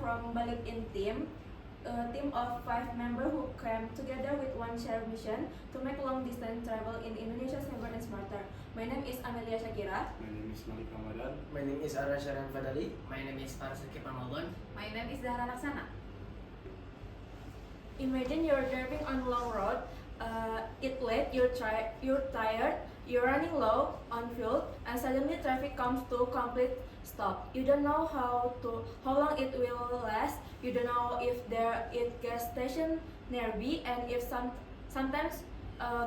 from Balik In team, a team of 5 members who came together with one shared mission to make long distance travel in Indonesia safer and smarter. My name is Amelia Shakira. My name is Malik Ramadan. My name is Ara Sharan Fadali. My name is Farsaki Pamalon. My name is Zahra Laksana. Imagine you're driving on long road. It's late, you're tired, you're running low on fuel, and suddenly traffic comes to complete stop. You don't know how long it will last. You don't know if there is gas station nearby, and if sometimes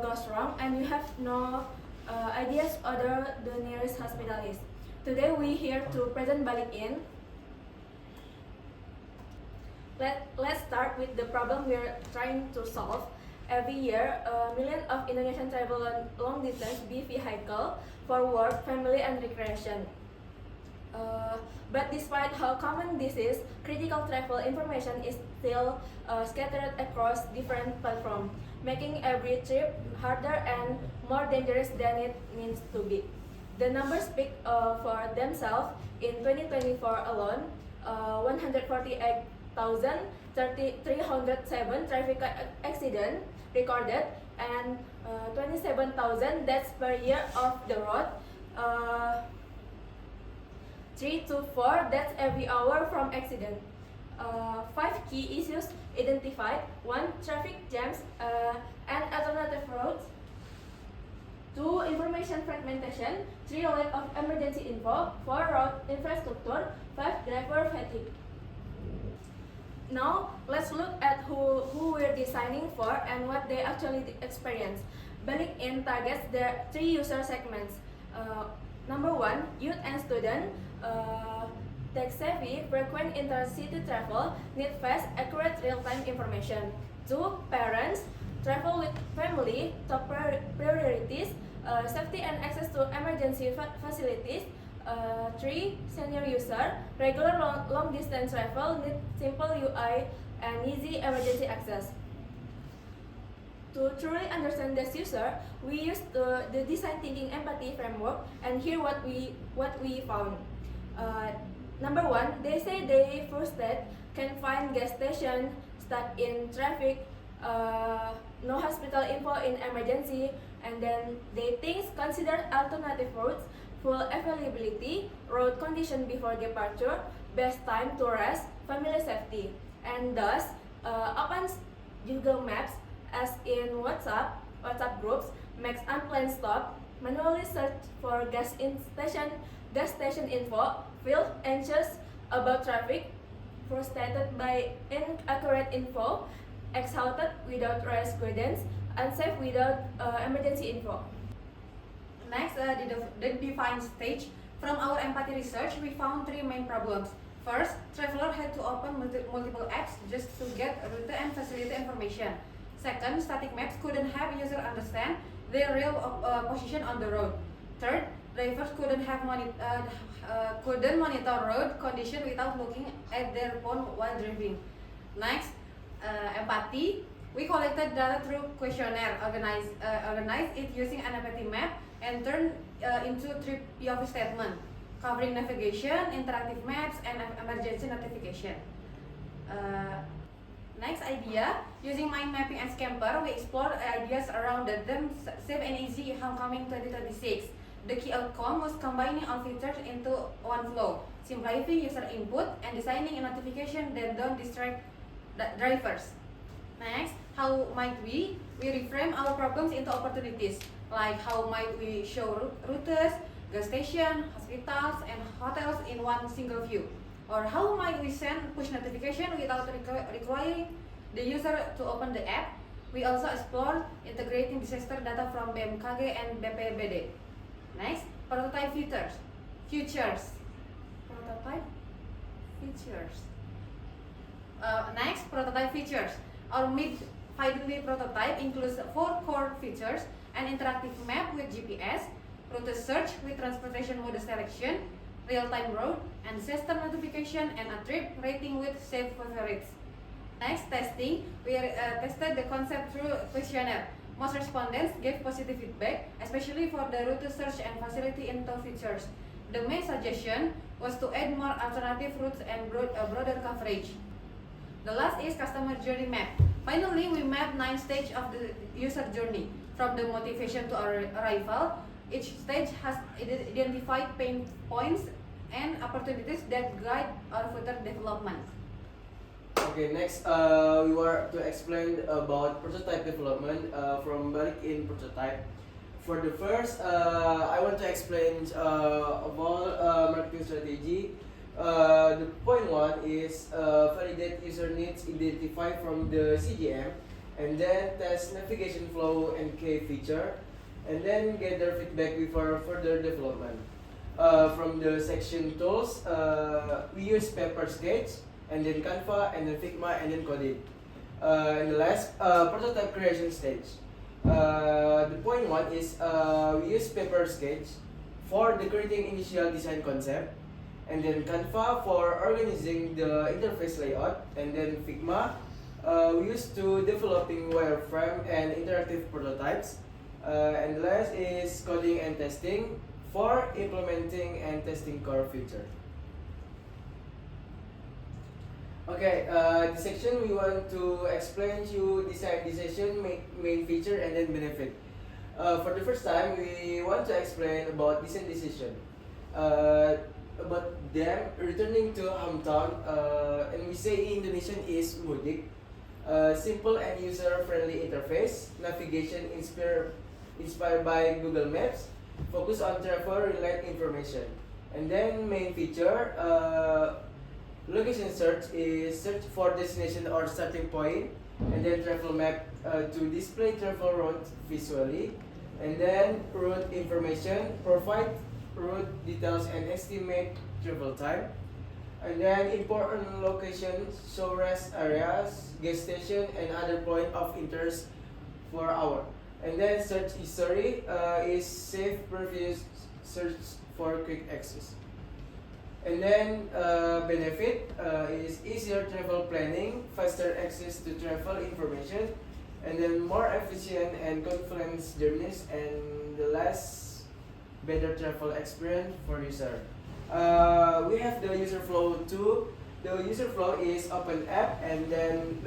goes wrong, and you have no ideas other the nearest hospital is. Today we here to present Balik In. Let's start with the problem we're trying to solve. Every year, millions of Indonesians travel long distance by vehicle for work, family, and recreation. But despite how common this is, critical travel information is still scattered across different platforms, making every trip harder and more dangerous than it needs to be. The numbers speak for themselves. In 2024 alone, 148,307 traffic accidents recorded, and 27,000 deaths per year off the road. 3 to 4 deaths every hour from accident. 5 key issues identified: 1. Traffic jams and alternative roads. 2. Information fragmentation. 3. Lack of emergency info. 4. Road infrastructure. 5. Driver fatigue. Now, let's look at who we're designing for and what they actually experience. Balik In targets their 3 user segments. Number 1, youth and student. Tech-savvy, frequent intercity travel, need fast, accurate, real-time information. 2, parents, travel with family, top priorities, safety and access to emergency facilities. 3, senior user, regular long distance travel, need simple UI and easy emergency access. To truly understand this user, we used the design thinking empathy framework, and here what we found. Number 1, they say they frustrated, can find gas station, stuck in traffic, no hospital info in emergency, and then they think consider alternative routes, full availability, road condition before departure, best time to rest, family safety, and thus opens Google Maps as in WhatsApp groups, makes unplanned stop, manually search for gas station info, feel anxious about traffic, frustrated by inaccurate info, exhausted without rest guidance, unsafe without emergency info. Next, the defined stage. From our empathy research, we found 3 main problems. First, traveler had to open multiple apps just to get route and facility information. Second, static maps couldn't help user understand their real position on the road. Third, drivers couldn't monitor road condition without looking at their phone while driving. Next, empathy. We collected data through questionnaire, organized it using an empathy map, and turned into 3 POV statements, covering navigation, interactive maps, and emergency notification. Next idea, using mind mapping and Scamper, we explored ideas around the theme Safe and Easy Homecoming 2026. The key outcome was combining all features into one flow, simplifying user input and designing a notification that don't distract drivers. Next, how might we reframe our problems into opportunities? Like how might we show routes, gas station, hospitals, and hotels in one single view? Or how might we send push notification without requiring the user to open the app? We also explored integrating disaster data from BMKG and BPBD. Next, prototype features. Next, prototype features. Our mid-fidelity prototype includes 4 core features: an interactive map with GPS, route search with transportation mode selection, real-time road and disaster notification, and a trip rating with safe favorites. Next, testing. We tested the concept through questionnaire. Most respondents gave positive feedback, especially for the route search and facility info features. The main suggestion was to add more alternative routes and broader coverage. The last is customer journey map. Finally, we map 9 stages of the user journey. From the motivation to arrival, each stage has identified pain points and opportunities that guide our further development. Okay, next we were to explain about prototype development from Balik in prototype. For the first, I want to explain about marketing strategy. The point one is validate user needs identified from the CGM, and then test navigation flow and key feature, and then gather feedback before further development. From the section tools, we use Paper Sketch, and then Canva, and then Figma, and then Codit. And the last, prototype creation stage. The point one is we use Paper Sketch for the creating initial design concept, and then Canva for organizing the interface layout, and then Figma we use to developing wireframe and interactive prototypes, and the last is coding and testing for implementing and testing core feature. Okay, this section we want to explain you design decision, main feature, and then benefit. For the first time, we want to explain about design decision. About them returning to hometown, and we say in Indonesian is mudik. Simple and user-friendly interface, navigation inspired by Google Maps, focus on travel-related information, and then main feature. Location search is search for destination or starting point, and then travel map to display travel routes visually, and then route information, provide route details and estimate travel time, and then important locations, show rest areas, gas station, and other point of interest for our. And then search history is save previous search for quick access. And then benefit is easier travel planning, faster access to travel information, and then more efficient and confident journeys, and the last, better travel experience for user. We have the user flow too. The user flow is open app, and then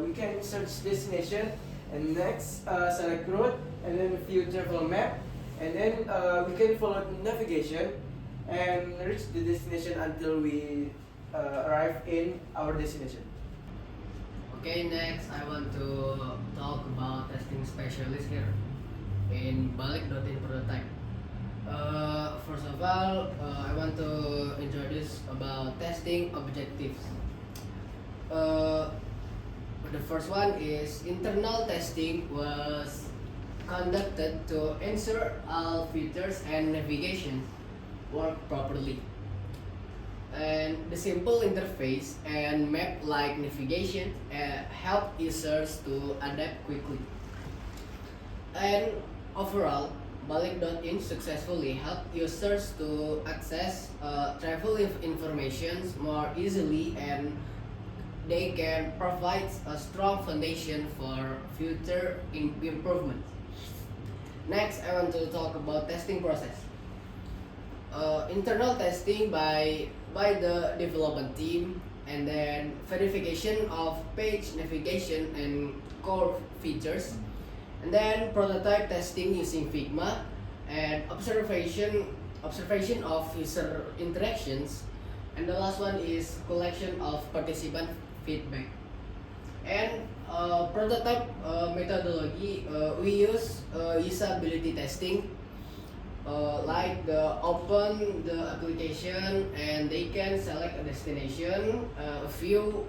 we can search destination, and next select route, and then view travel map, and then we can follow navigation and reach the destination until we arrive in our destination. Okay, next I want to talk about testing specialist here in Balik.in prototype. First of all, I want to introduce about testing objectives. The first one is internal testing was conducted to ensure all features and navigation work properly, and the simple interface and map-like navigation help users to adapt quickly. And overall, Balik.in successfully helped users to access travel information more easily, and they can provide a strong foundation for future improvement. Next, I want to talk about testing process. Internal testing by the development team, and then verification of page navigation and core features, and then prototype testing using Figma, and observation of user interactions, and the last one is collection of participant feedback. And prototype methodology, we use usability testing, like open the application, and they can select a destination, view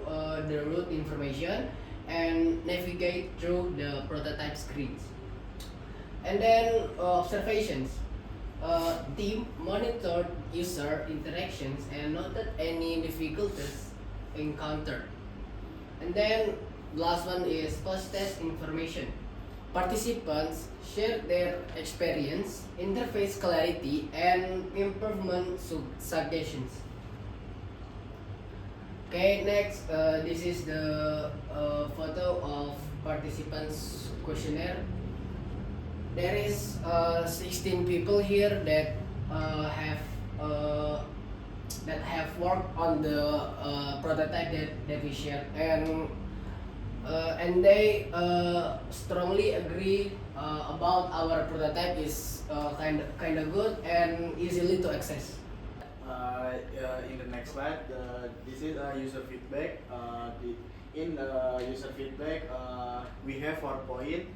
the route information, and navigate through the prototype screens. And then observations. Team monitored user interactions and noted any difficulties encountered. And then last one is post-test information. Participants share their experience, interface clarity, and improvement suggestions. Okay, next, this is the photo of participants questionnaire. There is 16 people here that have that have worked on the prototype that we shared, and they strongly agree about our prototype is kind of good and easily to access. In the next slide, this is user feedback. In user feedback, we have 4 points.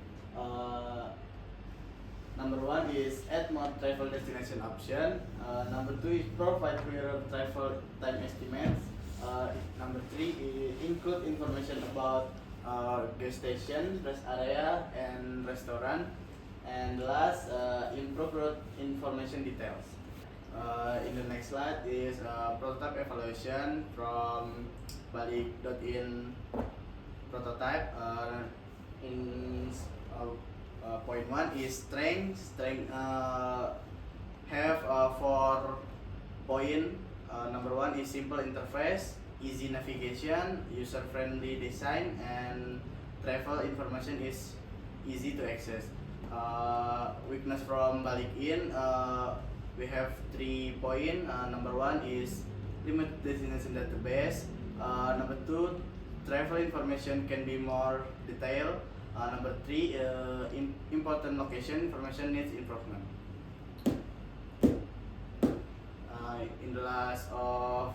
Number 1 is add more travel destination option. Number 2 is provide clearer travel time estimates. Number 3 is include information about gas station, rest area, and restaurant. And last, improve route information details. In the next slide is prototype evaluation from Balik.in prototype. In point 1 is strength have 4 point. Number 1 is simple interface, easy navigation, user friendly design, and travel information is easy to access. Weakness from Balik.in, we have 3 points. Number 1 is limited destination database. Number 2, travel information can be more detailed. Number 3, important location information needs improvement. In the last of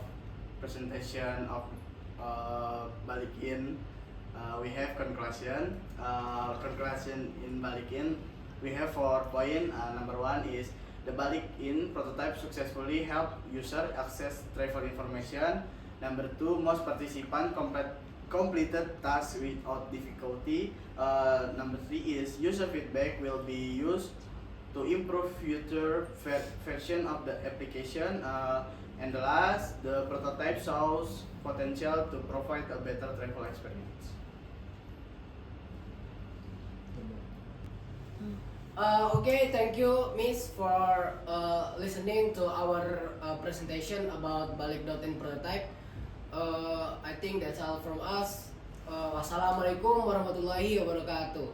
presentation of Balik.in, we have conclusion. Conclusion in Balik.in, we have 4 points. Number 1 is the Balik.in prototype successfully helped user access travel information. Number 2, most participants completed tasks without difficulty. Number 3 is user feedback will be used to improve future version of the application. And the last, the prototype shows potential to provide a better travel experience. Okay, thank you, Miss, for listening to our presentation about Balik.in prototype. I think that's all from us. Wassalamualaikum warahmatullahi wabarakatuh.